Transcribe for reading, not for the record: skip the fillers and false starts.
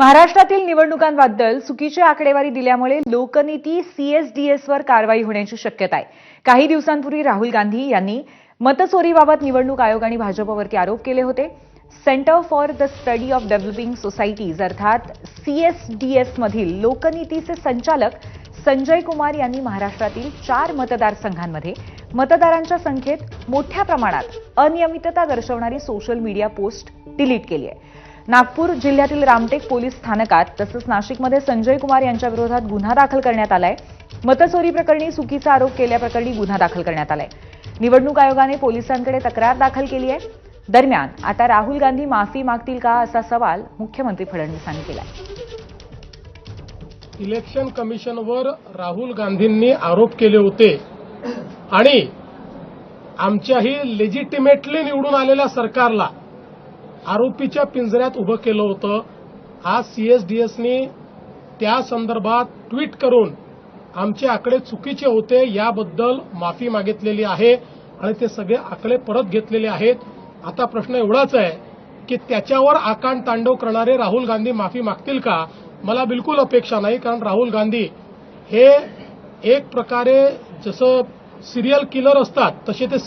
महाराष्ट्रातील निवडणुकांबद्दल चुकीची आकडेवारी दिल्यामुळे लोकनीती सीएसडीएसवर कारवाई होण्याची शक्यता आहे। काही दिवसांपूर्वी राहुल गांधी यांनी मतचोरीबाबत निवडणूक आयोग आणि भाजपवरती आरोप केले होते। Centre for the study of developing societies अर्थात सीएसडीएस मधील लोकनीतीचे संचालक संजय कुमार यांनी महाराष्ट्रातील 4 मतदारसंघांमध्ये मतदारांच्या संख्येत मोठ्या प्रमाणात अनियमितता दर्शवणारी सोशल मीडिया पोस्ट डिलीट केली आहे। नागपूर जिल्ह्यातील रामटेक पोलीस स्थानकात तसंच नाशिकमध्ये संजय कुमार यांच्या विरोधात गुन्हा दाखल करण्यात आलाय। मतचोरी प्रकरणी चुकीचा आरोप केल्याप्रकरणी गुन्हा दाखल करण्यात आलाय। निवडणूक आयोगाने पोलिसांकडे तक्रार दाखल केली आहे। दरम्यान आता राहुल गांधी माफी मागतील का असा सवाल मुख्यमंत्री फडणवीसांनी केलाय। इलेक्शन कमिशनवर राहुल गांधींनी आरोप केले होते आणि आमच्याही लेजिटिमेटली निवडून आलेल्या सरकारला आरोपीच्या पिंजऱ्यात उभं केलं होतं। आज सीएसडीएसनी त्या संदर्भात ट्विट करून आमचे आकडे चुकीचे होते याबद्दल माफी मागितलेली आहे आणि ते सगळे आकडे परत घेतलेले आहेत। आता प्रश्न एवढाच आहे की त्याच्यावर आकांड तांडव करणारे राहुल गांधी माफी मागतील का? मला बिलकुल अपेक्षा नाही, कारण राहुल गांधी हे एक प्रकारे जसं सिरियल किलर असतात तसे ते